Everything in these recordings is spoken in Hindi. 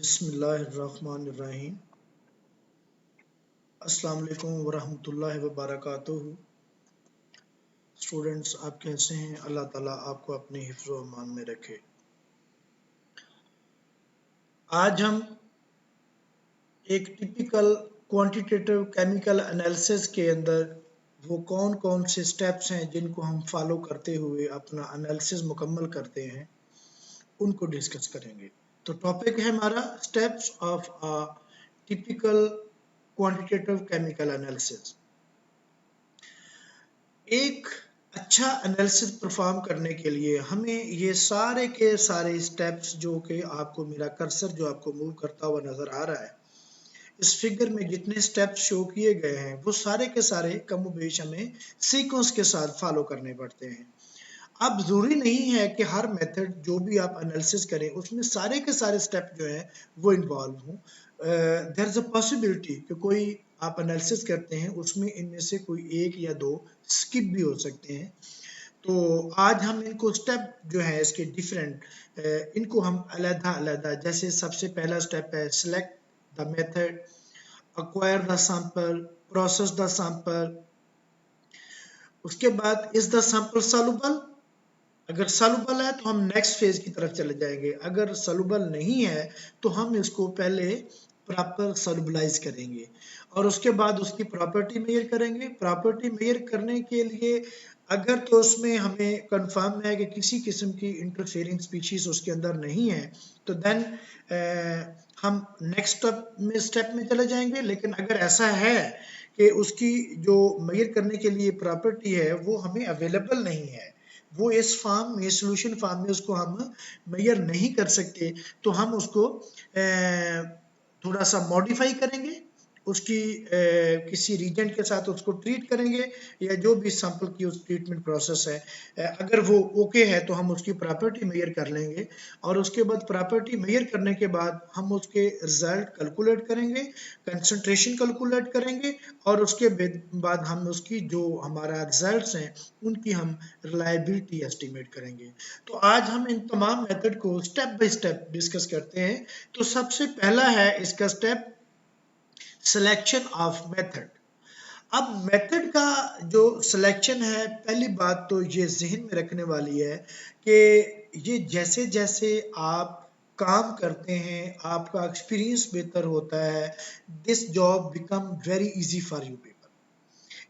बिस्मिल्लाहिर्रहमानिर्रहीम। अस्सलाम वालेकुम वरहमतुल्लाहि वबरकातुहू। स्टूडेंट्स, आप कैसे हैं? अल्लाह ताला आपको अपने हिफ्ज़ व अमान में रखे। आज हम एक टिपिकल क्वांटिटेटिव केमिकल एनालिसिस के अंदर वो कौन कौन से स्टेप्स हैं जिनको हम फॉलो करते हुए अपना एनालिसिस मुकम्मल करते हैं, उनको डिस्कस करेंगे। तो टॉपिक है हमारा steps of a typical quantitative chemical analysis. एक अच्छा एनालिसिस परफॉर्म करने के लिए हमें ये सारे के सारे स्टेप्स, जो कि आपको मेरा कर्सर जो आपको मूव करता हुआ नजर आ रहा है, इस फिगर में जितने स्टेप्स शो किए गए हैं वो सारे के सारे कमोबेश हमें सीक्वेंस के साथ फॉलो करने पड़ते हैं। अब जरूरी नहीं है कि हर मेथड जो भी आप एनालिसिस करें उसमें सारे के सारे स्टेप जो है वो इन्वॉल्व हों। देयर इज अ पॉसिबिलिटी कि कोई आप एनालिसिस करते हैं उसमें इनमें से कोई एक या दो स्किप भी हो सकते हैं। तो आज हम इनको स्टेप जो है इसके डिफरेंट इनको हम अलग-अलग, जैसे सबसे पहला स्टेप है select the method, acquire the sample, process the sample। उसके बाद इज द सैंपल सॉल्युबल। अगर सॉल्युबल है तो हम नेक्स्ट फेज की तरफ चले जाएंगे, अगर सॉल्युबल नहीं है तो हम इसको पहले प्रॉपर सॉल्युबलाइज करेंगे और उसके बाद उसकी प्रॉपर्टी मेजर करेंगे। प्रॉपर्टी मेजर करने के लिए अगर तो उसमें हमें कंफर्म है कि किसी किस्म की इंटरफेयरिंग स्पीशीज उसके अंदर नहीं है तो देन हम नेक्स्ट स्टेप में चले जाएंगे। लेकिन अगर ऐसा है कि उसकी जो मेजर करने के लिए प्रॉपर्टी है वो हमें अवेलेबल नहीं है, वो इस फॉर्म में, सोल्यूशन फॉर्म में उसको हम मेजर नहीं कर सकते, तो हम उसको थोड़ा सा मॉडिफाई करेंगे, उसकी किसी रीजेंट के साथ उसको ट्रीट करेंगे या जो भी सैंपल की उस ट्रीटमेंट प्रोसेस है, अगर वो ओके है तो हम उसकी प्रॉपर्टी मेजर कर लेंगे और उसके बाद प्रॉपर्टी मेजर करने के बाद हम उसके रिजल्ट कैलकुलेट करेंगे, कंसंट्रेशन कैलकुलेट करेंगे और उसके बाद हम उसकी जो हमारा रिजल्ट्स हैं उनकी हम रिलायबिलिटी एस्टिमेट करेंगे। तो आज हम इन तमाम मेथड को स्टेप बाय स्टेप डिस्कस करते हैं। तो सबसे पहला है इसका स्टेप सिलेक्शन ऑफ मेथड। अब मेथड का जो सिलेक्शन है, पहली बात तो ये जहन में रखने वाली है कि ये जैसे जैसे आप काम करते हैं आपका एक्सपीरियंस बेहतर होता है, this job become very easy for you people.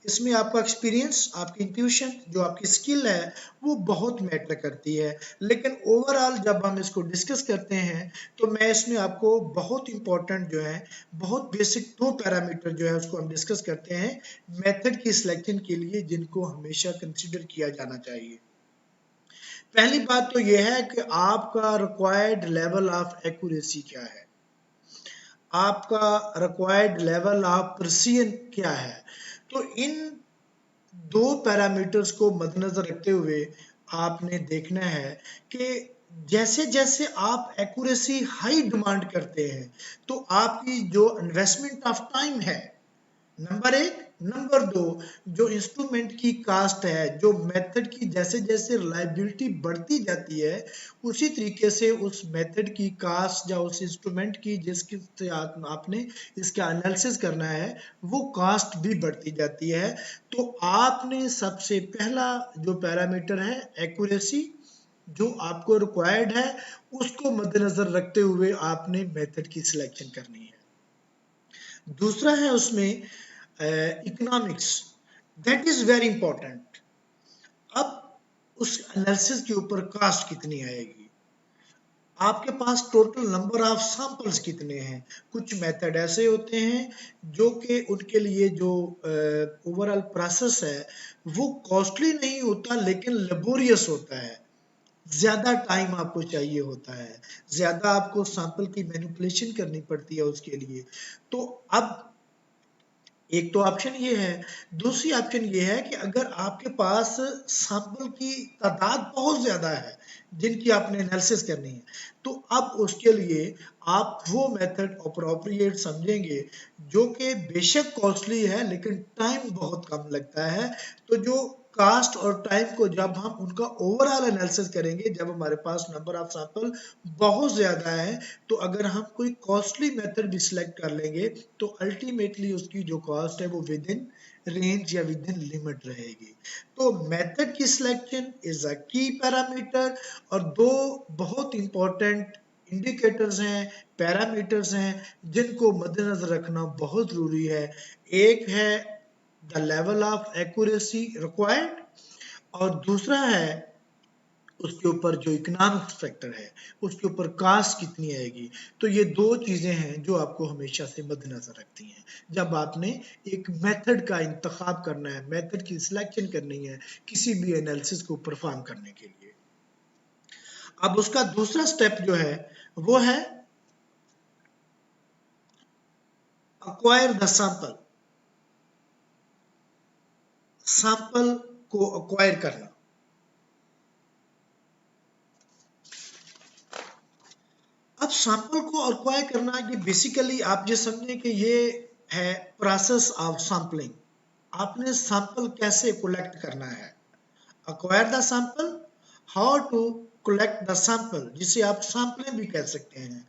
इसमें आपका एक्सपीरियंस, आपकी इंट्यूशन, जो आपकी स्किल है वो बहुत मैटर करती है। लेकिन ओवरऑल जब हम इसको डिस्कस करते हैं तो मैं इसमें आपको बहुत इंपॉर्टेंट जो है, बहुत बेसिक दो पैरामीटर जो है उसको हम डिस्कस करते हैं मेथड की सिलेक्शन के लिए, जिनको हमेशा कंसिडर किया जाना चाहिए। पहली बात तो यह है कि आपका रिक्वायर्ड लेवल ऑफ एक्यूरेसी क्या है, आपका रिक्वायर्ड लेवल ऑफ प्रिसीजन क्या है। तो इन दो पैरामीटर्स को मद्देनजर रखते हुए आपने देखना है कि जैसे जैसे आप एक्यूरेसी हाई डिमांड करते हैं तो आपकी जो इन्वेस्टमेंट ऑफ टाइम है, नंबर एक, नंबर दो, जो इंस्ट्रूमेंट की कास्ट है, जो मेथड की जैसे जैसे रिलायबिलिटी बढ़ती जाती है उसी तरीके से उस मेथड की कास्ट या उस इंस्ट्रूमेंट की जिसके आपने इसका एनालिसिस करना है वो कास्ट भी बढ़ती जाती है। तो आपने सबसे पहला जो पैरामीटर है एक्यूरेसी, जो आपको रिक्वायर्ड है, उसको मद्देनजर रखते हुए आपने मेथड की सिलेक्शन करनी है। दूसरा है उसमें economics, that is very important. अब उस एनालिसिस के ऊपर कास्ट कितनी आएगी, आपके पास टोटल नंबर ऑफ सैंपल्स कितने हैं। कुछ मेथड ऐसे होते हैं जो कि उनके लिए जो ओवरऑल प्रोसेस है वो कॉस्टली नहीं होता लेकिन लेबोरियस होता है, ज्यादा टाइम आपको चाहिए होता है, ज्यादा आपको सैंपल की मैनिपुलेशन करनी पड़ती है उसके लिए। तो अब एक तो ऑप्शन ये है, दूसरी ऑप्शन ये है कि अगर आपके पास सैंपल की तादाद बहुत ज्यादा है जिनकी आपने एनालिसिस करनी है तो अब उसके लिए आप वो मेथड अप्रोप्रिएट समझेंगे जो कि बेशक कॉस्टली है लेकिन टाइम बहुत कम लगता है। तो जो कास्ट और टाइम को जब हम उनका ओवरऑल एनालिसिस करेंगे, जब हमारे पास नंबर ऑफ सैंपल बहुत ज़्यादा है, तो अगर हम कोई कॉस्टली मेथड भी सिलेक्ट कर लेंगे तो अल्टीमेटली उसकी जो कॉस्ट है वो विद इन रेंज या विद इन लिमिट रहेगी। तो मेथड की सिलेक्शन इज अ की पैरामीटर, और दो बहुत इंपॉर्टेंट इंडिकेटर्स हैं, पैरामीटर्स हैं, जिनको मद्देनजर रखना बहुत ज़रूरी है। एक है the level of accuracy required, और दूसरा है उसके ऊपर जो इकोनॉमिक फैक्टर है, उसके ऊपर कास्ट कितनी आएगी। तो ये दो चीजें हैं जो आपको हमेशा से मद्देनजर रखती हैं जब आपने एक मेथड का इंतखाब करना है, मेथड की सिलेक्शन करनी है किसी भी एनालिसिस को परफॉर्म करने के लिए। अब उसका दूसरा स्टेप जो है वो है अक्वायर द सैंपल, सैंपल को अक्वायर करना। अब सैंपल को अक्वायर करना, ये बेसिकली आप ये समझें कि ये है प्रोसेस ऑफ सैंपलिंग। आपने सैंपल कैसे कलेक्ट करना है, acquire the sample, how to collect the sample, जिसे आप सैंपलिंग भी कह सकते हैं।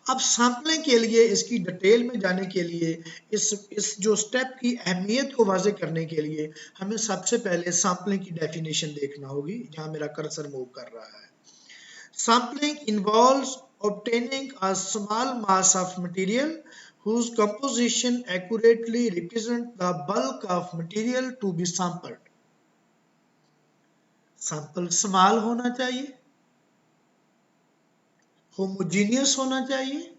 अब सैंपलिंग के लिए, इसकी डिटेल में जाने के लिए, इस जो स्टेप की अहमियत को वाज़े करने के लिए हमें सबसे पहले सैंपलिंग की डेफिनेशन देखना होगी, जहां मेरा कर्सर मूव कर रहा है। Sampling involves obtaining a small mass of material whose composition accurately represents the bulk of material to be sampled. Sample small होना चाहिए, होमोजीनियस होना चाहिए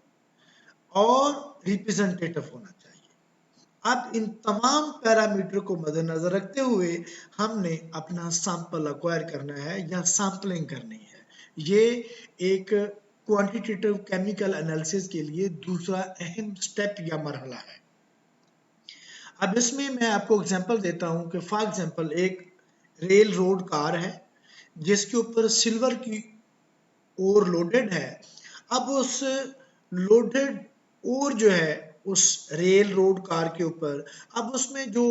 और रिप्रेजेंटेटिव होना चाहिए। अब इन तमाम पैरामीटर को मद्देनजर रखते हुए हमने अपना सैंपल अक्वायर करना है या सैंपलिंग करनी है। ये एक क्वांटिटेटिव केमिकल एनालिसिस के लिए दूसरा अहम स्टेप या मरहला है। अब इसमें मैं आपको एग्जांपल देता हूं कि फॉर एग्जांपल एक रेल रोड कार है जिसके ऊपर सिल्वर की ओर लोडेड है। अब उस लोडेड ओर जो है उस रेल रोड कार के ऊपर, अब उसमें जो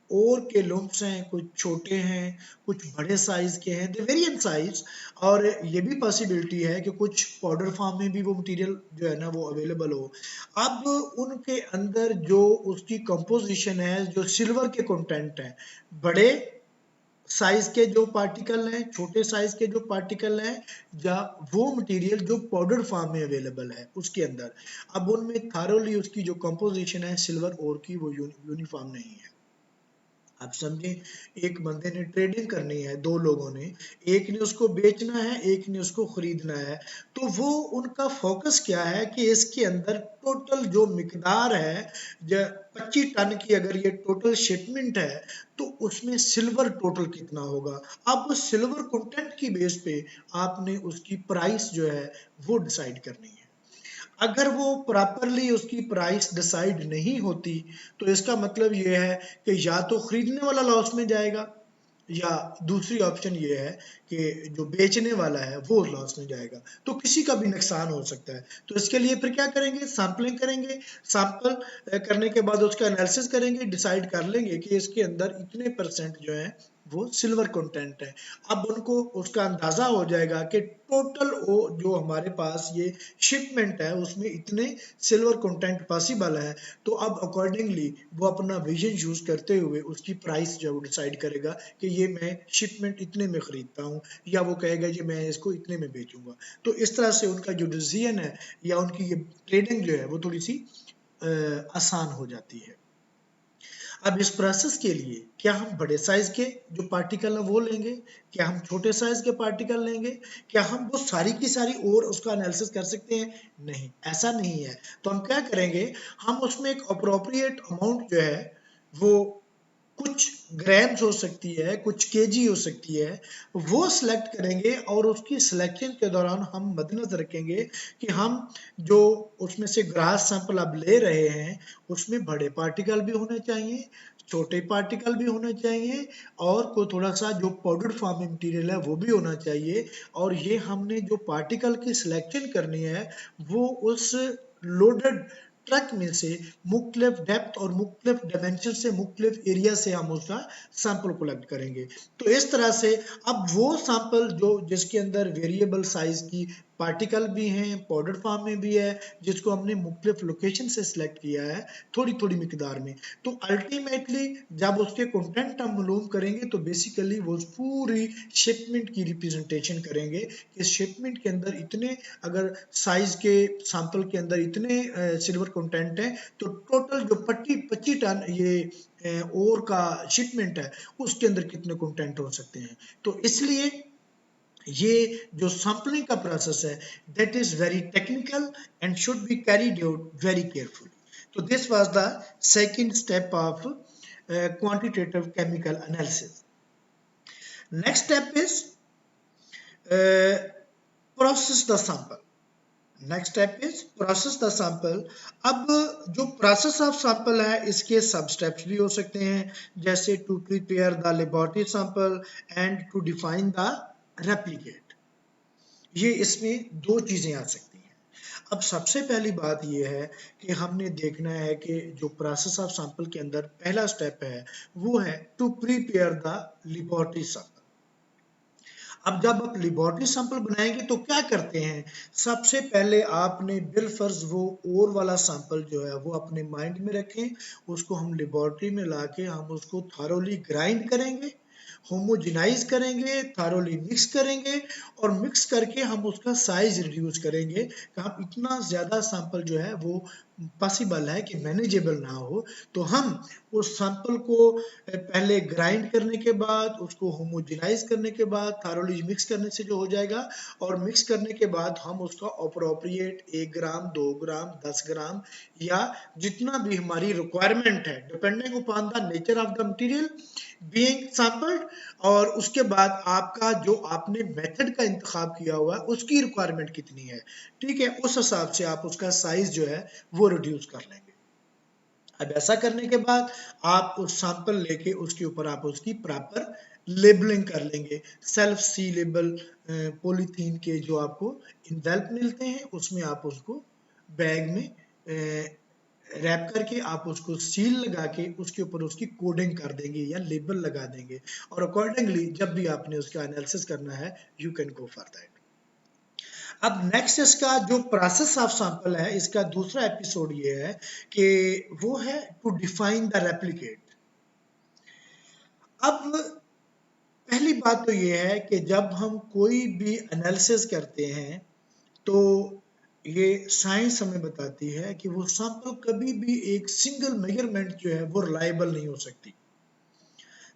ओर के लुम्प्स हैं, कुछ छोटे हैं, कुछ बड़े साइज के हैं, दे वेरी इन साइज, और ये भी पॉसिबिलिटी है कि कुछ पाउडर फॉर्म में भी वो मटेरियल जो है ना वो अवेलेबल हो। अब उनके अंदर जो उसकी कंपोजिशन है, जो सिल्वर के कंटेंट हैं, बड़े साइज के जो पार्टिकल हैं, छोटे साइज के जो पार्टिकल हैं, या वो मटेरियल जो पाउडर फॉर्म में अवेलेबल है उसके अंदर, अब उनमें थारोली उसकी जो कंपोजिशन है सिल्वर ओर की वो यूनिफॉर्म नहीं है। आप समझे, एक बंदे ने ट्रेडिंग करनी है, दो लोगों ने, एक ने उसको बेचना है, एक ने उसको खरीदना है, तो वो उनका फोकस क्या है कि इसके अंदर टोटल जो मिकदार है, 25 टन की अगर ये टोटल शिपमेंट है तो उसमें सिल्वर टोटल कितना होगा। अब उस सिल्वर कंटेंट की बेस पे आपने उसकी प्राइस जो है वो डिसाइड करनी है। अगर वो प्रॉपरली उसकी प्राइस डिसाइड नहीं होती तो इसका मतलब ये है कि या तो खरीदने वाला लॉस में जाएगा, या दूसरी ऑप्शन ये है कि जो बेचने वाला है वो लॉस में जाएगा, तो किसी का भी नुकसान हो सकता है। तो इसके लिए फिर क्या करेंगे, सैंपलिंग करेंगे, सैंपल करने के बाद उसका एनालिसिस करेंगे, डिसाइड कर लेंगे कि इसके अंदर इतने परसेंट जो है वो सिल्वर कंटेंट है। अब उनको उसका अंदाजा हो जाएगा कि टोटल जो हमारे पास ये शिपमेंट है उसमें इतने सिल्वर कंटेंट पॉसिबल है, तो अब अकॉर्डिंगली वो अपना विजन यूज करते हुए उसकी प्राइस जो डिसाइड करेगा कि ये मैं शिपमेंट इतने में खरीदता हूँ, या वो कहेगा कि मैं इसको इतने में बेचूंगा। तो इस तरह से उनका जो डिसीजन है या उनकी ये ट्रेडिंग जो है वो थोड़ी सी आसान हो जाती है। अब इस प्रोसेस के लिए क्या हम बड़े साइज के जो पार्टिकल है वो लेंगे, क्या हम छोटे साइज के पार्टिकल लेंगे, क्या हम वो सारी की सारी और उसका एनालिसिस कर सकते हैं? नहीं, ऐसा नहीं है। तो हम क्या करेंगे, हम उसमें एक अप्रोप्रिएट अमाउंट जो है वो कुछ ग्राम्स हो सकती है, कुछ केजी हो सकती है, वो सिलेक्ट करेंगे, और उसकी सिलेक्शन के दौरान हम मद्देनजर रखेंगे कि हम जो उसमें से ग्रास सैंपल अब ले रहे हैं उसमें बड़े पार्टिकल भी होने चाहिए, छोटे पार्टिकल भी होने चाहिए, और कोई थोड़ा सा जो पाउडर फॉर्म में मटेरियल है वो भी होना चाहिए। और ये हमने जो पार्टिकल की सिलेक्शन करनी है वो उस लोडेड ट्रक में से मुख्तलिफ डेप्थ और मुख्तलिफ डायमेंशन से मुख्तलिफ एरिया से हम उसका सैंपल कलेक्ट करेंगे। तो इस तरह से अब वो सैंपल जो जिसके अंदर वेरिएबल साइज की पार्टिकल भी हैं, पाउडर फॉर्म में भी है, जिसको हमने मुख्तलिफ लोकेशन से सिलेक्ट किया है थोड़ी थोड़ी मिकदार में, तो अल्टीमेटली जब उसके कंटेंट हम मालूम करेंगे तो बेसिकली वो पूरी शिपमेंट की रिप्रेजेंटेशन करेंगे कि शिपमेंट के अंदर इतने, अगर साइज के सैंपल के अंदर इतने सिल्वर कंटेंट है तो टोटल जो 25 टन ये ओर का शिपमेंट है उसके अंदर कितने कंटेंट हो सकते हैं। तो इसलिए ये जो सैंपलिंग का प्रोसेस है that is very technical and should be carried out very carefully. तो this was the second step of quantitative chemical analysis. Next step is process the sample. Next step is process the sample. अब जो प्रोसेस ऑफ सैंपल है इसके सब स्टेप्स भी हो सकते हैं, जैसे to prepare the laboratory sample and to define the replicate. ये इसमें दो चीजें आ सकती हैं। अब सबसे पहली बात यह है कि हमने देखना है कि जो प्रोसेस ऑफ सैंपल के अंदर पहला स्टेप है वो है to prepare the laboratory sample. अब जब आप लेबोरेटरी सैंपल बनाएंगे तो क्या करते हैं, सबसे पहले आपने बिलफर्ज वो ओर वाला सैंपल जो है वो अपने माइंड में रखें, उसको हम लेबोरेटरी में लाके हम उसको थॉरोली ग्राइंड करेंगे, होमोजेनाइज करेंगे, थॉरोली मिक्स करेंगे और मिक्स करके हम उसका साइज रिड्यूस करेंगे कि हम इतना ज़्यादा सैंपल जो है वो पॉसिबल है कि मैनेजेबल ना हो। तो हम उस सैंपल को पहले ग्राइंड करने के बाद उसको होमोजेनाइज करने के बाद थॉरोली मिक्स करने से जो हो जाएगा, और मिक्स करने के बाद हम उसका अप्रोप्रिएट 1 ग्राम 2 ग्राम 10 ग्राम या जितना भी हमारी रिक्वायरमेंट है depending upon the nature of the material being sampled, और उसके बाद आपका जो आपने मेथड का इंतखाब किया हुआ है उसकी रिक्वायरमेंट कितनी है, ठीक है, उस हिसाब से आप उसका साइज जो है वो रिड्यूस कर लेंगे। अब ऐसा करने के बाद आप उस सैंपल लेके उसके ऊपर आप उसकी प्रॉपर लेबलिंग कर लेंगे, सेल्फ सीलेबल पॉलीथीन के जो आपको इनवेल्प मिलते हैं उसमें आप उसको बैग में रैप करके आप उसको सील लगा के उसके ऊपर उसकी कोडिंग कर देंगे या लेबल लगा देंगे, और अकॉर्डिंगली जब भी आपने उसका एनालिसिस करना है you can go for that. अब नेक्स्ट इसका जो प्रोसेस ऑफ सैंपल है इसका दूसरा एपिसोड ये है कि वो है टू डिफाइन द रेप्लिकेट। अब पहली बात तो ये है कि जब हम कोई भी एनालिसिस करते हैं तो ये साइंस हमें बताती है कि वो सैंपल कभी भी एक सिंगल मेजरमेंट जो है वो रिलायबल नहीं हो सकती।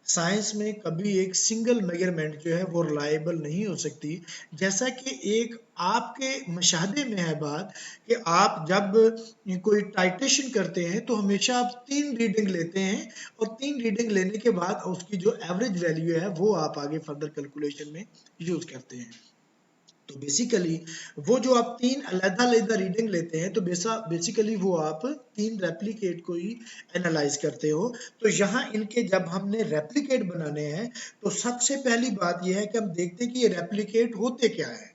साइंस में कभी एक सिंगल मेजरमेंट जो है वो रिलायबल नहीं हो सकती। जैसा कि एक आपके मुशाहदे में है बात कि आप जब कोई टाइट्रेशन करते हैं तो हमेशा आप 3 रीडिंग लेते हैं और 3 रीडिंग लेने के बाद उसकी जो एवरेज वैल्यू है वो आप आगे फर्दर कैलकुलेशन में यूज करते हैं। तो बेसिकली वो जो आप 3 अलग-अलग रीडिंग लेते हैं तो बेसिकली वो आप 3 रेप्लिकेट को ही एनालाइज करते हो। तो यहाँ इनके जब हमने रेप्लिकेट बनाने हैं तो सबसे पहली बात यह है कि हम देखते हैं कि ये रेप्लिकेट होते क्या है।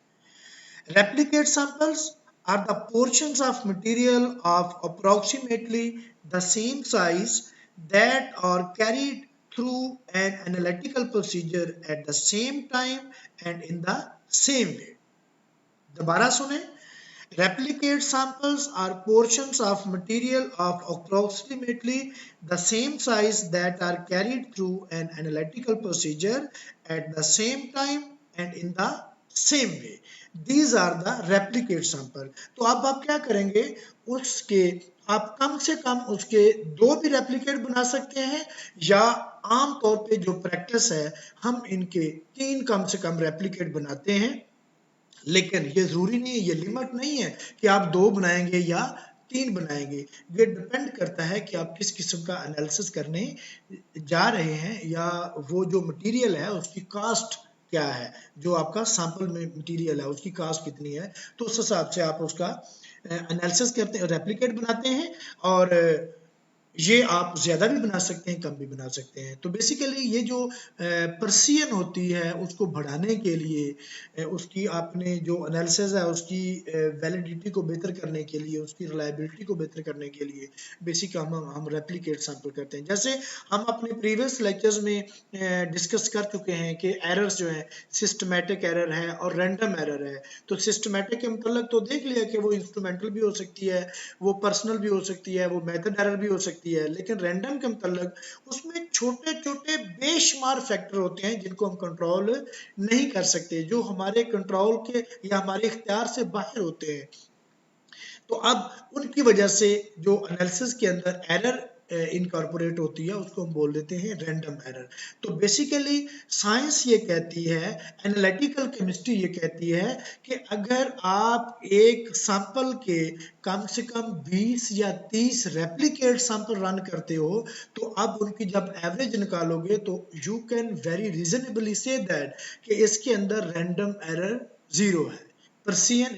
Replicate samples are the portions of material of approximately the same size that are carried through an analytical procedure at the same time and in the same way. दोबारा सुने, replicate samples are portions of material of approximately the same size that are carried through an analytical procedure at the same time and in the same way. These are the replicate sample. तो अब आप क्या करेंगे, उसके आप कम से कम उसके 2 भी रेप्लिकेट बना सकते हैं या आम तौर पे जो प्रैक्टिस है हम इनके 3 कम से कम रेप्लिकेट बनाते हैं। लेकिन ये जरूरी नहीं है, ये लिमिट नहीं है कि आप 2 बनाएंगे या 3 बनाएंगे। ये डिपेंड करता है कि आप किस किस्म का एनालिसिस करने जा रहे हैं या वो जो मटेरियल है उसकी कास्ट क्या है, जो आपका सैंपल में मटेरियल है उसकी कास्ट कितनी है, तो उस हिसाब से आप उसका एनालिसिस करते हैं, रेप्लिकेट बनाते हैं और ये आप ज़्यादा भी बना सकते हैं, कम भी बना सकते हैं। तो बेसिकली ये जो पर्सियन होती है उसको बढ़ाने के लिए उसकी आपने जो एनालिसिस है उसकी वैलिडिटी को बेहतर करने के लिए, उसकी रिलायबिलिटी को बेहतर करने के लिए बेसिक हम रेप्लिकेट सैंपल करते हैं। जैसे हम अपने प्रीवियस लेक्चर्स में डिस्कस कर चुके हैं कि एरर्स जो हैं सिस्टमैटिक एरर है और रैंडम एरर है। तो सिस्टमैटिक के मतलब तो देख लिया कि वो इंस्ट्रूमेंटल भी हो सकती है, वो पर्सनल भी हो सकती है, वो मेथड एरर भी हो सकती है। लेकिन रैंडम के मतलब उसमें छोटे छोटे बेशुमार फैक्टर होते हैं जिनको हम कंट्रोल नहीं कर सकते, जो हमारे कंट्रोल के या हमारे इख्तियार से बाहर होते हैं। तो अब उनकी वजह से जो एनालिसिस के अंदर एरर इनकॉर्पोरेट होती है उसको हम बोल देते हैं रैंडम एरर। तो बेसिकली साइंस ये कहती है, एनालिटिकल केमिस्ट्री ये कहती है कि अगर आप एक सैंपल के कम से कम 20 या 30 रेप्लिकेट सैंपल रन करते हो तो अब उनकी जब एवरेज निकालोगे तो you can very reasonably say that कि इसके अंदर रैंडम एरर 0 है। पर्सियन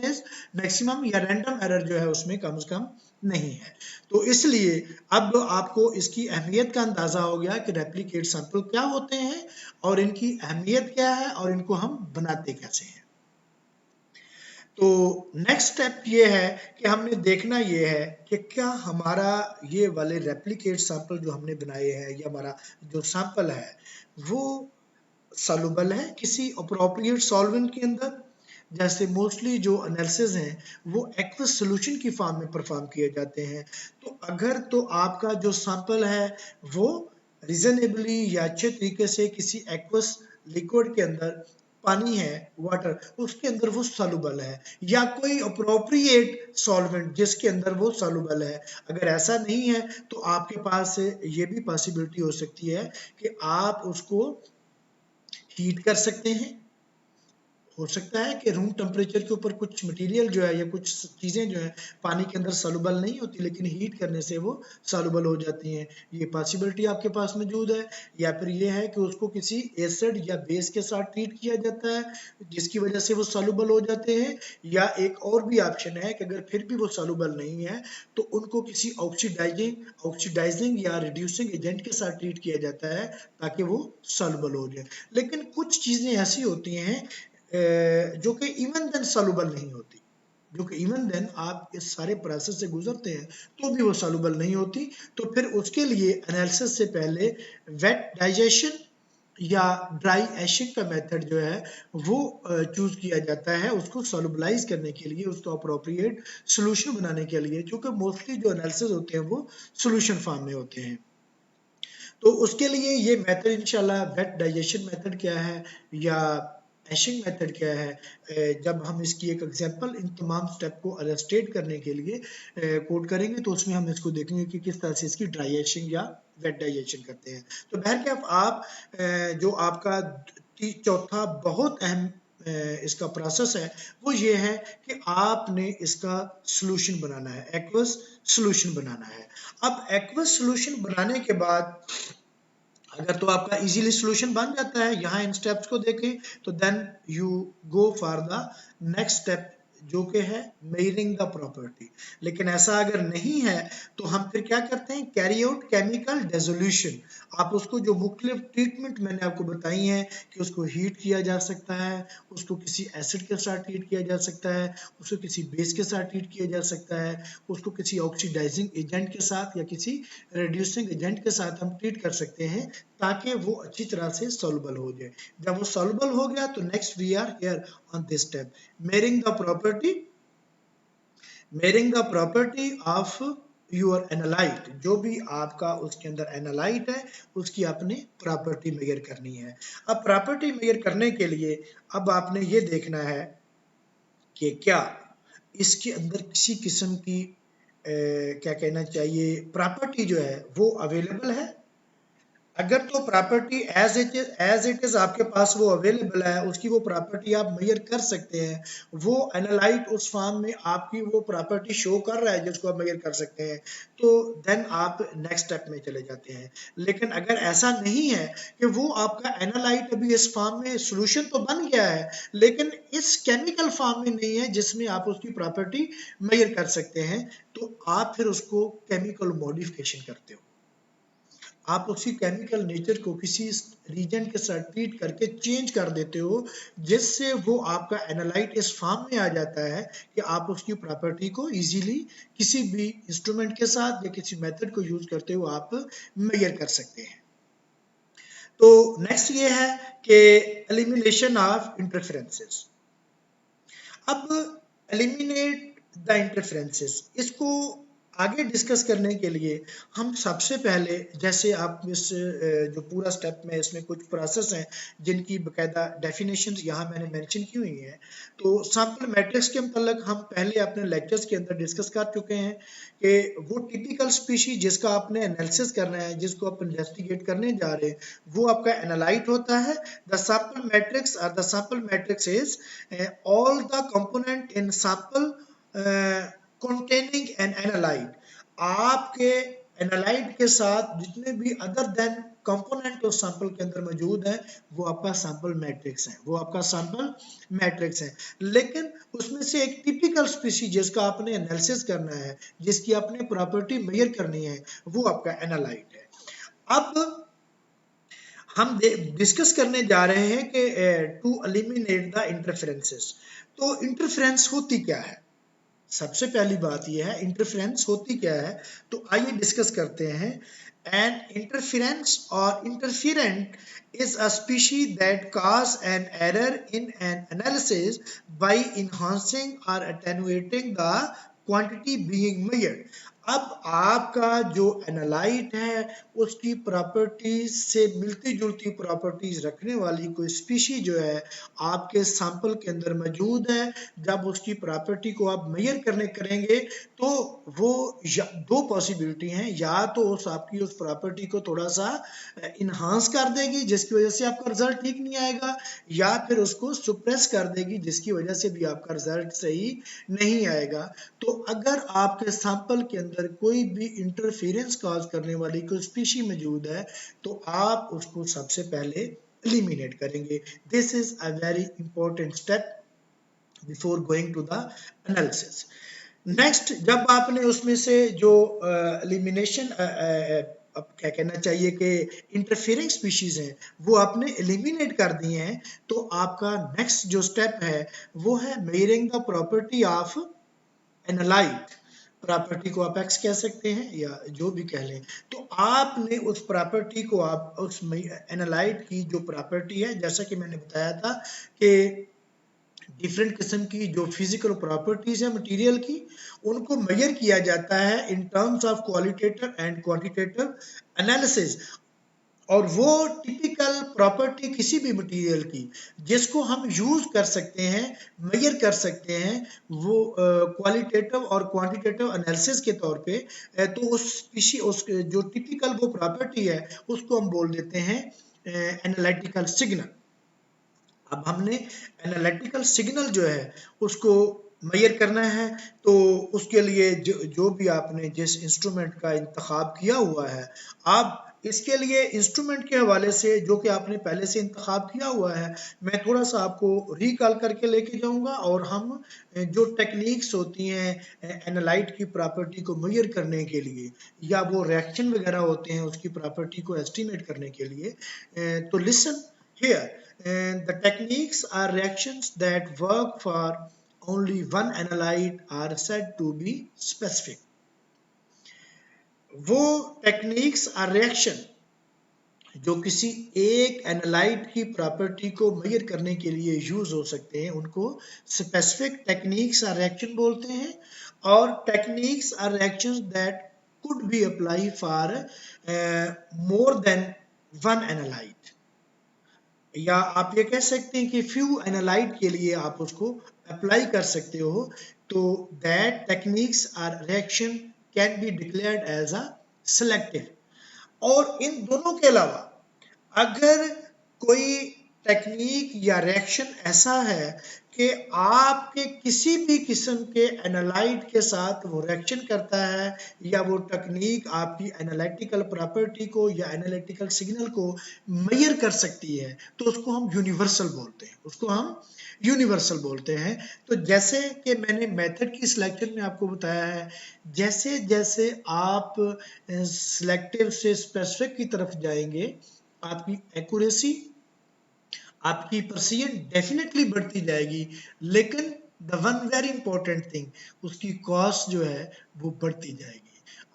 इज मैक्सिमम या रैंडम एरर जो है उसमें कम से कम नहीं है। तो इसलिए अब आपको इसकी अहमियत का अंदाजा हो गया कि रेप्लिकेट सैंपल क्या होते हैं और इनकी अहमियत क्या है और इनको हम बनाते कैसे हैं। तो नेक्स्ट स्टेप ये है कि हमने देखना ये है कि क्या हमारा ये वाले रेप्लिकेट सैंपल जो हमने बनाए हैं या हमारा जो सैंपल है वो सॉल्युबल है किसी अप्रोप्रिएट सॉल्वेंट के अंदर। जैसे मोस्टली जो एनालिसिस हैं वो एक्वस सॉल्यूशन की फॉर्म में परफॉर्म किए जाते हैं। तो अगर तो आपका जो सैंपल है वो रीजनेबली या अच्छे तरीके से किसी एक्वस लिक्विड के अंदर पानी है, वाटर, उसके अंदर वो सॉल्युबल है या कोई अप्रोप्रिएट सॉल्वेंट जिसके अंदर वो सॉल्युबल है। अगर ऐसा नहीं है तो आपके पास ये भी पॉसिबिलिटी हो सकती है कि आप उसको हीट कर सकते हैं। हो सकता है कि रूम टेम्परेचर के ऊपर कुछ मटेरियल जो है या कुछ चीज़ें जो है पानी के अंदर सॉल्युबल नहीं होती लेकिन हीट करने से वो सॉल्युबल हो जाती हैं। ये पॉसिबिलिटी आपके पास मौजूद है। या फिर ये है कि उसको किसी एसिड या बेस के साथ ट्रीट किया जाता है जिसकी वजह से वो सॉल्युबल हो जाते हैं। या एक और भी ऑप्शन है कि अगर फिर भी वो सॉल्युबल नहीं है तो उनको किसी ऑक्सीडाइजिंग या रिड्यूसिंग एजेंट के साथ ट्रीट किया जाता है ताकि वो सॉल्युबल हो जाए। लेकिन कुछ चीज़ें ऐसी होती हैं जो कि इवन देन सॉल्युबल नहीं होती, जो कि इवन देन आप इस सारे प्रोसेस से गुजरते हैं तो भी वो सॉल्युबल नहीं होती। तो फिर उसके लिए एनालिसिस से पहले वेट डाइजेशन या ड्राई एशिंग का मेथड जो है वो चूज किया जाता है उसको सॉल्युबलाइज करने के लिए, उसको अप्रोप्रिएट सोल्यूशन बनाने के लिए, क्योंकि मोस्टली जो एनालिसिस होते हैं वो सोल्यूशन फॉर्म में होते हैं। तो उसके लिए ये मेथड इंशाल्लाह वेट डाइजेशन मेथड क्या है या हैशिंग मेथड क्या है, जब हम इसकी एक एग्जांपल इन तमाम स्टेप को इलस्ट्रेट करने के लिए कोड करेंगे तो उसमें हम इसको देखेंगे कि किस तरह से इसकी ड्राई हैशिंग या वेट डाइजेशन करते हैं। तो बहरकैफ आप जो आपका चौथा बहुत अहम इसका प्रोसेस है वो ये है कि आपने इसका सोल्यूशन बनाना है, एक्वस सोल्यूशन बनाना है। अब एक्वस सोल्यूशन बनाने के बाद अगर तो आपका इजीली सोल्यूशन बन जाता है, यहाँ इन स्टेप्स को देखें तो then you go for the next step जो कि है मेजरिंग द प्रॉपर्टी। लेकिन ऐसा अगर नहीं है तो हम फिर क्या करते हैं, कैरी आउट केमिकल डेसोल्यूशन। आप उसको जो मुख्तलिफ ट्रीटमेंट मैंने आपको बताई हैं कि उसको हीट किया जा सकता है, उसको किसी एसिड के साथ ट्रीट किया जा सकता है, उसको किसी बेस के साथ ट्रीट किया जा सकता है, उसको किसी ऑक्सीडाइजिंग एजेंट के साथ या किसी रिड्यूसिंग एजेंट के साथ हम ट्रीट कर सकते हैं ताकि वो अच्छी तरह से सॉल्युबल हो जाए। जब वो सॉल्युबल हो गया तो next we are here on this step measuring the property of your analyte. जो भी आपका उसके अंदर एनालाइट है उसकी आपने प्रॉपर्टी मेजर करनी है। अब प्रॉपर्टी मेजर करने के लिए अब आपने ये देखना है कि क्या इसके अंदर किसी किस्म की क्या कहना चाहिए प्रॉपर्टी जो है वो अवेलेबल है अगर तो प्रॉपर्टी एज इट इज आपके पास वो अवेलेबल है, उसकी वो प्रॉपर्टी आप मेजर कर सकते हैं, वो एनालाइट उस फॉर्म में आपकी वो प्रॉपर्टी शो कर रहा है जिसको आप मेजर कर सकते हैं, तो देन आप नेक्स्ट स्टेप में चले जाते हैं। लेकिन अगर ऐसा नहीं है कि वो आपका एनालाइट अभी इस फॉर्म में सोल्यूशन तो बन गया है लेकिन इस केमिकल फॉर्म में नहीं है जिसमें आप उसकी प्रॉपर्टी मेजर कर सकते हैं, तो आप फिर उसको केमिकल मॉडिफिकेशन करते हो। आप उसी केमिकल नेचर को किसी रीजन के साथ ट्रीट करके चेंज कर देते हो जिससे वो आपका एनालाइट इस फॉर्म में आ जाता है कि आप उसकी प्रॉपर्टी को इजीली किसी भी इंस्ट्रूमेंट के साथ या किसी मेथड को यूज करते हुए आप मेजर कर सकते हैं। तो नेक्स्ट ये है कि एलिमिनेशन ऑफ इंटरफेरेंसेस। अब एलिमिनेट द इंटरफेरेंसेस, इसको आगे डिस्कस करने के लिए हम सबसे पहले, जैसे आप इस जो पूरा स्टेप में इसमें कुछ प्रोसेस हैं जिनकी बकायदा डेफिनेशन यहाँ मैंने मेंशन की हुई है। तो सैंपल मैट्रिक्स के मतलब हम पहले अपने लेक्चर्स के अंदर डिस्कस कर चुके हैं कि वो टिपिकल स्पीशीज जिसका आपने एनालिसिस करना है, जिसको आप इन्वेस्टिगेट करने जा रहे हैं, वो आपका एनालाइट होता है। द सैंपल मैट्रिक्स और the sample matrix is all the component in sample containing an analyte। आपके एनालाइट के साथ जितने भी अदर देन कंपोनेंट उस सैंपल के अंदर मौजूद है वो आपका सैंपल मैट्रिक्स है, वो आपका सैंपल मैट्रिक्स है। लेकिन उसमें से एक टिपिकल स्पीशीज जिसका आपने एनालिसिस करना है, जिसकी आपने प्रॉपर्टी मेजर करनी है, वो आपका एनालाइट है। अब हम डिस्कस करने जा रहे हैं कि टू एलिमिनेट द इंटरफेरेंसेस। तो इंटरफेरेंस होती क्या है? सबसे पहली बात यह है इंटरफेरेंस होती क्या है, तो आइए डिस्कस करते हैं। An interference or interferent is a species that cause an error in an analysis by enhancing or attenuating the quantity being measured। अब आपका जो एनालाइट है उसकी प्रॉपर्टीज से मिलती जुलती प्रॉपर्टीज रखने वाली कोई स्पीशी जो है आपके सैंपल के अंदर मौजूद है। जब उसकी प्रॉपर्टी को आप मेजर करने करेंगे तो वो दो पॉसिबिलिटी हैं, या तो उस आपकी उस प्रॉपर्टी को थोड़ा सा इन्हांस कर देगी जिसकी वजह से आपका रिजल्ट ठीक नहीं आएगा, या फिर उसको सुप्रेस कर देगी जिसकी वजह से भी आपका रिजल्ट सही नहीं आएगा। तो अगर आपके सैंपल के अंदर कोई भी इंटरफेरेंस कॉज करने वाली कोई स्पीशी मौजूद है तो आप उसको सबसे पहले एलिमिनेट करेंगे। This is a very important step before going to the analysis. Next, जब आपने उसमें से जो एलिमिनेशन अब क्या कहना चाहिए कि इंटरफेयरिंग स्पीशीज हैं वो आपने एलिमिनेट कर दिए हैं, तो आपका नेक्स्ट जो स्टेप है वो है measuring the property of analyte. Property को आप एक्स कह सकते हैं या जो भी कह लें। तो आपने उस प्रॉपर्टी को, आप उस एनालाइट की जो प्रॉपर्टी है, जैसा कि मैंने बताया था कि डिफरेंट किस्म की जो फिजिकल प्रॉपर्टीज है मटेरियल की, उनको मेजर किया जाता है in terms of qualitative and quantitative analysis. और वो टिपिकल प्रॉपर्टी किसी भी मटेरियल की जिसको हम यूज कर सकते हैं, मेजर कर सकते हैं, वो क्वालिटेटिव और क्वांटिटेटिव एनालिसिस के तौर पे, तो उस जो टिपिकल वो प्रॉपर्टी है उसको हम बोल देते हैं एनालिटिकल सिग्नल। अब हमने एनालिटिकल सिग्नल जो है उसको मेजर करना है, तो उसके लिए जो भी आपने जिस इंस्ट्रूमेंट का इंतखाब किया हुआ है, आप इसके लिए इंस्ट्रूमेंट के हवाले से जो कि आपने पहले से इंतखाब किया हुआ है मैं थोड़ा सा आपको रिकॉल करके लेके जाऊंगा, और हम जो टेक्निक्स होती हैं एनालाइट की प्रॉपर्टी को मेजर करने के लिए, या वो रिएक्शन वगैरह होते हैं उसकी प्रॉपर्टी को एस्टिमेट करने के लिए, तो listen here. And the techniques are reactions that work for only one analyte are said to be specific। वो टेक्निक्स और रिएक्शन जो किसी एक एनालाइट की प्रॉपर्टी को मेजर करने के लिए यूज हो सकते हैं उनको स्पेसिफिक टेक्निक्स और रिएक्शन बोलते हैं। और टेक्निक्स और reactions that could be apply for more than one analyte, या आप ये कह सकते हैं कि फ्यू एनालाइट के लिए आप उसको अप्लाई कर सकते हो। तो that techniques or reaction can be declared as a selective. और इन दोनों के अलावा अगर कोई टेक्निक या रिएक्शन ऐसा है कि आपके किसी भी किस्म के एनालाइट के साथ वो रिएक्शन करता है या वो टेक्निक आपकी एनालिटिकल प्रॉपर्टी को या एनालिटिकल सिग्नल को मेजर कर सकती है, तो उसको हम यूनिवर्सल बोलते हैं, उसको हम यूनिवर्सल बोलते हैं। तो जैसे कि मैंने मेथड की सिलेक्शन में आपको बताया है, जैसे जैसे आप सिलेक्टिव से स्पेसिफिक की तरफ जाएंगे, आपकी एक्यूरेसी, आपकी प्रिसीजन डेफिनेटली बढ़ती जाएगी, लेकिन the one very important thing, उसकी कॉस्ट जो है वो बढ़ती जाएगी।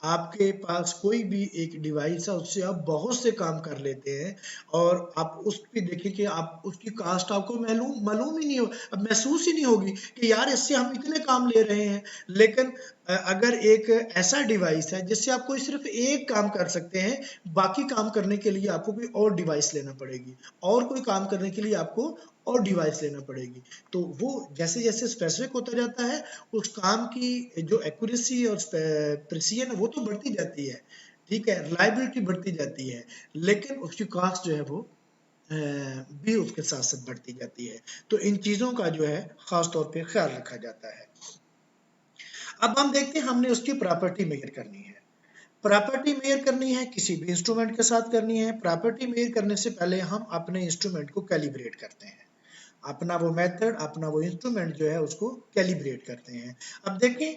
आपके पास कोई भी एक डिवाइस है, उससे आप बहुत से काम कर लेते हैं और आप उस पे देखिए कि आप उसकी कास्ट आपको मालूम ही नहीं हो, अब महसूस ही नहीं होगी कि यार इससे हम इतने काम ले रहे हैं। लेकिन अगर एक ऐसा डिवाइस है जिससे आप कोई सिर्फ एक काम कर सकते हैं, बाकी काम करने के लिए आपको कोई और डिवाइस लेना पड़ेगी, और कोई काम करने के लिए आपको और डिवाइस लेना पड़ेगी। तो वो जैसे जैसे स्पेसिफिक होता जाता है, उस काम की जो एक्यूरेसी और प्रिसीजन है वो तो बढ़ती जाती है, ठीक है, रिलायबिलिटी बढ़ती जाती है, लेकिन उसकी कॉस्ट जो है वो भी उसके साथ साथ बढ़ती जाती है। तो इन चीज़ों का जो है खास तौर पे ख्याल रखा जाता है। अब हम देखते हैं हमने उसकी प्रॉपर्टी मेजर करनी है। प्रॉपर्टी मेजर करनी है, किसी भी इंस्ट्रूमेंट के साथ करनी है। प्रॉपर्टी मेजर करने से पहले हम अपने इंस्ट्रूमेंट को कैलिब्रेट करते हैं, अपना वो मेथड, अपना वो इंस्ट्रूमेंट जो है उसको कैलिब्रेट करते हैं। अब देखें,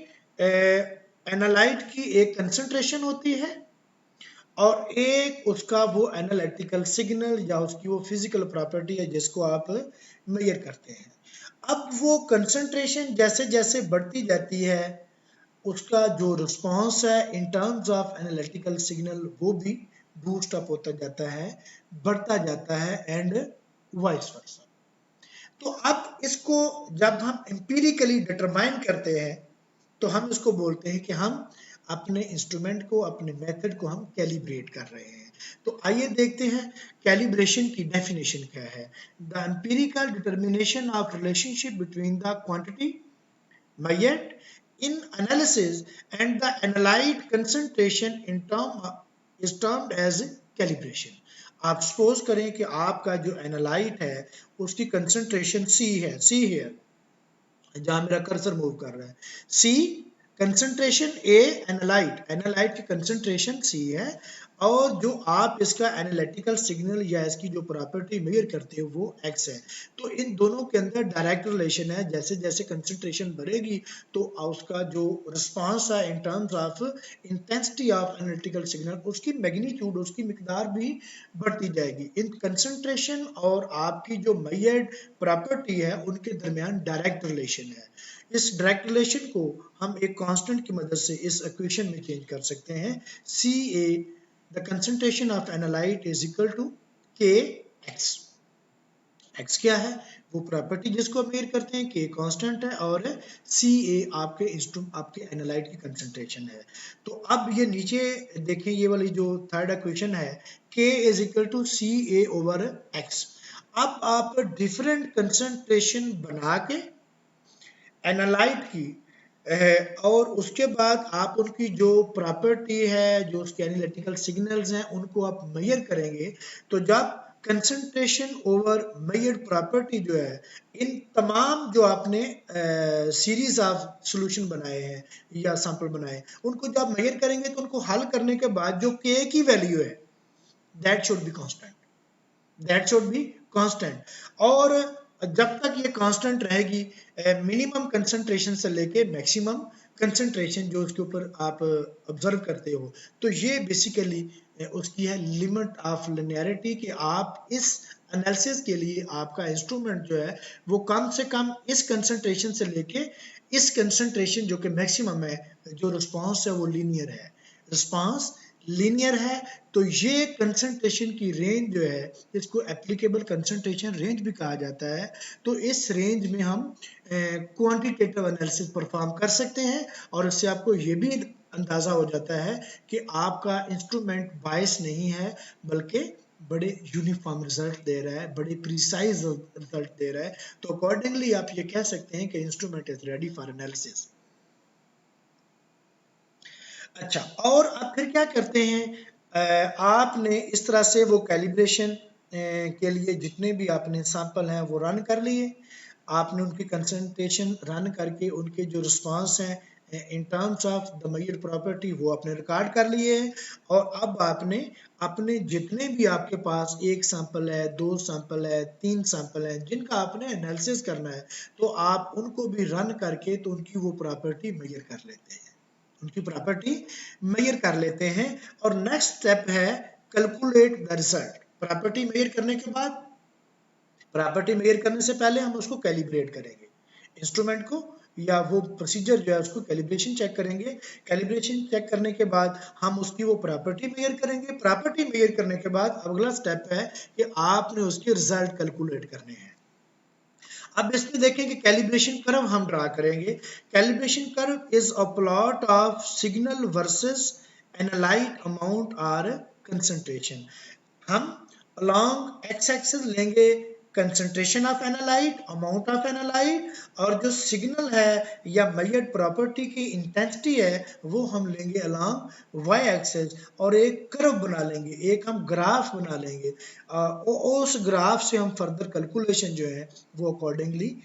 एनालाइट की एक कंसंट्रेशन होती है और एक उसका वो एनालिटिकल सिग्नल या उसकी वो फिजिकल प्रॉपर्टी है जिसको आप मेजर करते हैं। अब वो कंसंट्रेशन जैसे जैसे बढ़ती जाती है, उसका जो रिस्पॉन्स है in terms of analytical signal वो भी बूस्ट अप होता जाता है, बढ़ता जाता है, एंड वाइस वर्सा। तो अब इसको जब हम एम्पिरिकली डिटरमाइन करते हैं, तो हम इसको बोलते हैं कि हम अपने इंस्ट्रूमेंट को, अपने मेथड को हम कैलिब्रेट कर रहे हैं। तो आइए देखते हैं कैलिब्रेशन की डेफिनेशन क्या है। The empirical determination of relationship between the quantity measured in analysis and the analyte concentration in term is termed as calibration। आप सपोज करें कि आपका जो एनालाइट है उसकी कंसंट्रेशन C है, C है जहां मेरा कर्सर मूव कर रहा है, C कंसंट्रेशन A, एनालाइट की कंसंट्रेशन C है, और जो आप इसका एनालिटिकल सिग्नल या इसकी जो प्रॉपर्टी मेजर करते हो वो X है। तो इन दोनों के अंदर डायरेक्ट रिलेशन है, जैसे जैसे कंसंट्रेशन बढ़ेगी तो उसका जो रिस्पांस है in terms of intensity of analytical signal, उसकी मैग्नीट्यूड, उसकी मिकदार भी बढ़ती जाएगी। इन कंसंट्रेशन और आपकी जो मेजर्ड प्रॉपर्टी है उनके दरमियान डायरेक्ट रिलेशन है। इस डायरेक्ट रिलेशन को हम एक कांस्टेंट की मदद से इस इक्वेशन में चेंज कर सकते हैं। Ca, the concentration of analyte is equal to Kx। x क्या है, वो प्रॉपर्टी जिसको मेजर करते हैं, K कांस्टेंट है और Ca आपके एनालाइट की कंसंट्रेशन है। तो अब ये नीचे देखें, ये वाली जो थर्ड इक्वेशन है, K is equal to Ca over x। अब आप डिफरेंट कंसंट्रेशन बना के एनालाइट की और उसके बाद आप उनकी जो प्रॉपर्टी है, जो उसके एनालिटिकल सिग्नल्स हैं, उनको आप मेजर करेंगे, तो जब कंसंट्रेशन ओवर मेजर्ड प्रॉपर्टी जो है, इन तमाम जो आपने सीरीज ऑफ सॉल्यूशन बनाए हैं या सैंपल बनाए, उनको जब मेजर करेंगे तो उनको हल करने के बाद जो K की वैल्यू है that should be constant, that should be constant. और जब तक ये कांस्टेंट रहेगी, मिनिमम कंसंट्रेशन से लेके मैक्सिमम कंसंट्रेशन जो उसके ऊपर आप ऑब्जर्व करते हो, तो ये बेसिकली उसकी है लिमिट ऑफ लिनियरिटी, कि आप इस एनालिसिस के लिए आपका इंस्ट्रूमेंट जो है वो कम से कम इस कंसंट्रेशन से लेके इस कंसंट्रेशन जो कि मैक्सिमम है, जो रिस्पांस है वो लीनियर है, रिस्पांस लीनियर है। तो ये कंसंट्रेशन की रेंज जो है, इसको एप्लीकेबल कंसंट्रेशन रेंज भी कहा जाता है। तो इस रेंज में हम क्वांटिटेटिव एनालिसिस परफॉर्म कर सकते हैं, और इससे आपको ये भी अंदाजा हो जाता है कि आपका इंस्ट्रूमेंट बायस नहीं है, बल्कि बड़े यूनिफॉर्म रिजल्ट दे रहा है, बड़े प्रिसाइज रिजल्ट दे रहा है। तो अकॉर्डिंगली आप ये कह सकते हैं कि instrument is ready for analysis. अच्छा, और अब फिर क्या करते हैं, आपने इस तरह से वो कैलिब्रेशन के लिए जितने भी आपने सैंपल हैं वो रन कर लिए, आपने उनकी कंसंट्रेशन रन करके उनके जो रिस्पांस हैं in terms of the measured property वो आपने रिकॉर्ड कर लिए हैं। और अब आपने अपने जितने भी आपके पास एक सैंपल है, दो सैंपल है, तीन सैंपल है, जिनका आपने एनालिसिस करना है, तो आप उनको भी रन करके तो उनकी वो प्रॉपर्टी मेजर कर लेते हैं, उनकी प्रॉपर्टी मेजर कर लेते हैं। और नेक्स्ट स्टेप है calculate the result. Property measure करने के बाद, प्रॉपर्टी मेजर करने से पहले हम उसको कैलिब्रेट करेंगे, इंस्ट्रूमेंट को या वो प्रोसीजर जो है उसको कैलिब्रेशन चेक करेंगे। कैलिब्रेशन चेक करने के बाद हम उसकी वो प्रॉपर्टी मेजर करेंगे। प्रॉपर्टी मेजर करने के बाद अगला स्टेप है कि आपने उसके रिजल्ट कैलकुलेट करने हैं। अब इसमें देखें कि कैलिब्रेशन कर्व हम ड्रा करेंगे। Calibration curve is a plot of signal versus analyte amount और कंसंट्रेशन। हम along x एक्सिस लेंगे concentration of analyte, amount of analyte, और जो सिग्नल है या मेजर्ड प्रॉपर्टी की इंटेंसिटी है वो हम लेंगे along y एक्सिस और एक कर्व बना लेंगे, एक हम ग्राफ बना लेंगे। उस ग्राफ से हम फर्दर कैलकुलेशन जो है वो अकॉर्डिंगली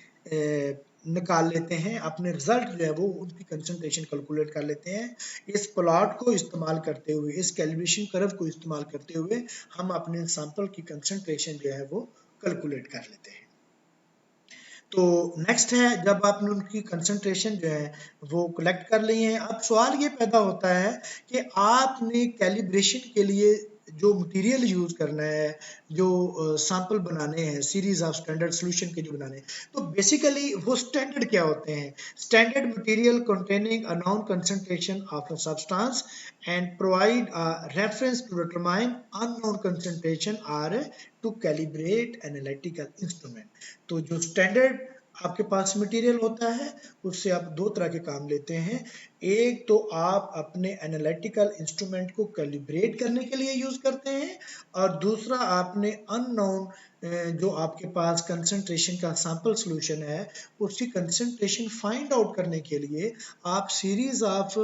निकाल लेते हैं, अपने रिजल्ट जो है वो उनकी कंसंट्रेशन कैलकुलेट कर लेते हैं। इस प्लॉट को इस्तेमाल करते हुए, इस कैलिब्रेशन कर्व को इस्तेमाल करते हुए हम अपने सैंपल की कंसंट्रेशन जो है वो कैलकुलेट कर लेते हैं। तो नेक्स्ट है, जब आपने उनकी कंसंट्रेशन जो है वो कलेक्ट कर ली है, अब सवाल ये पैदा होता है कि आपने कैलिब्रेशन के लिए जो मटेरियल यूज करना है, जो सैंपल बनाने हैं, सीरीज ऑफ स्टैंडर्ड सॉल्यूशन के जो बनाने हैं, तो बेसिकली वो स्टैंडर्ड क्या होते हैं? Standard material containing a known concentration of a substance and provide a reference to determine unknown concentration or to calibrate analytical instrument. तो जो स्टैंडर्ड आपके पास मटेरियल होता है उससे आप दो तरह के काम लेते हैं। एक तो आप अपने एनालिटिकल इंस्ट्रूमेंट को कैलिब्रेट करने के लिए यूज करते हैं, और दूसरा आपने अननोन जो आपके पास कंसंट्रेशन का सैंपल सॉल्यूशन है उसकी कंसंट्रेशन फाइंड आउट करने के लिए आप सीरीज ऑफ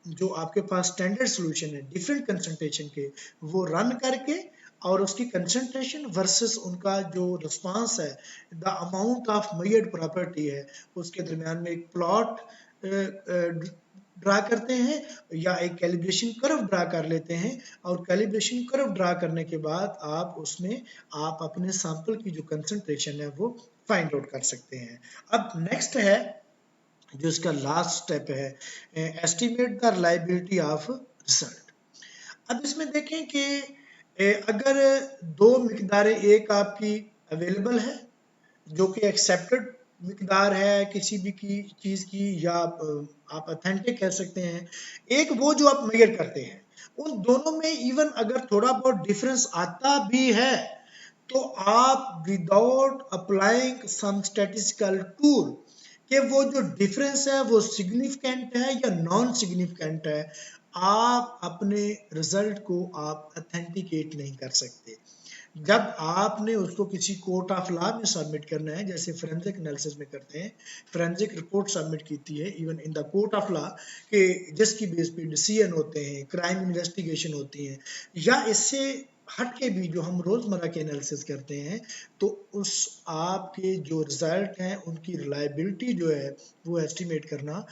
जो आपके पास स्टैंडर्ड सॉल्यूशन है डिफरेंट कंसंट्रेशन के, वो रन करके और उसकी कंसंट्रेशन वर्सेस उनका जो रिस्पांस है, the amount of measured property है, उसके दरमियान में एक प्लॉट ड्रा करते हैं या एक कैलिब्रेशन कर्व ड्रा कर लेते हैं। और कैलिब्रेशन कर्व ड्रा करने के बाद आप उसमें आप अपने सैंपल की जो कंसंट्रेशन है वो फाइंड आउट कर सकते हैं। अब नेक्स्ट है जो इसका लास्ट स्टेप है, estimate the reliability of result. अब इसमें देखें कि अगर दो मिकदारें एक आपकी अवेलेबल है जो कि एक्सेप्टेड मिकदार है किसी भी की चीज़ की, या आप ऑथेंटिक कह सकते हैं, एक वो जो आप मेजर करते हैं, उन दोनों में इवन अगर थोड़ा बहुत डिफरेंस आता भी है तो आप without applying some statistical tool कि वो जो डिफरेंस है वो सिग्निफिकेंट है या नॉन सिग्निफिकेंट है, आप अपने रिजल्ट को आप ऑथेंटिकेट नहीं कर सकते। जब आपने उसको किसी कोर्ट ऑफ लॉ में सबमिट करना है, जैसे फोरेंसिक एनालिसिस में करते हैं, फोरेंसिक रिपोर्ट सबमिट की है even in the court of law, कि जिसकी बेस पे डिसीजन होते हैं, क्राइम इन्वेस्टिगेशन होती है, या इससे हट के भी जो हम रोजमर्रा के एनालिसिस करते हैं, तो उस आपके जो रिजल्ट हैं उनकी रिलायबिलिटी जो है वो एस्टिमेट करना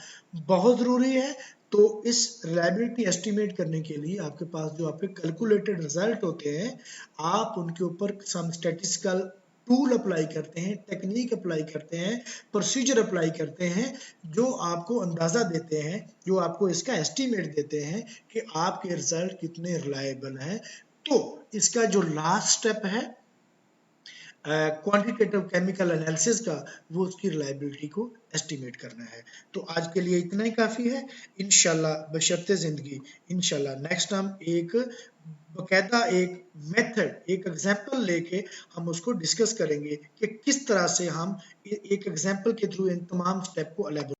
बहुत ज़रूरी है। तो इस रिलायबिलिटी एस्टिमेट करने के लिए आपके पास जो आपके कैलकुलेटेड रिजल्ट होते हैं, आप उनके ऊपर सम स्टैटिस्टिकल टूल अप्लाई करते हैं, टेक्निक अप्लाई करते हैं, प्रोसीजर अप्लाई करते हैं, जो आपको अंदाज़ा देते हैं, जो आपको इसका एस्टिमेट देते हैं कि आपके रिजल्ट कितने रिलायबल हैं। तो इसका जो लास्ट स्टेप है क्वांटिटेटिव केमिकल एनालिसिस का, वो उसकी रिलायबिलिटी को एस्टिमेट करना है। तो आज के लिए इतना ही काफ़ी है। इंशाल्लाह बशर्ते ज़िंदगी, इंशाल्लाह नेक्स्ट हम एक बकायदा एक मेथड, एक एग्जाम्पल लेके हम उसको डिस्कस करेंगे कि किस तरह से हम एक एग्जाम्पल के थ्रू इन तमाम स्टेप को एलेबोरेट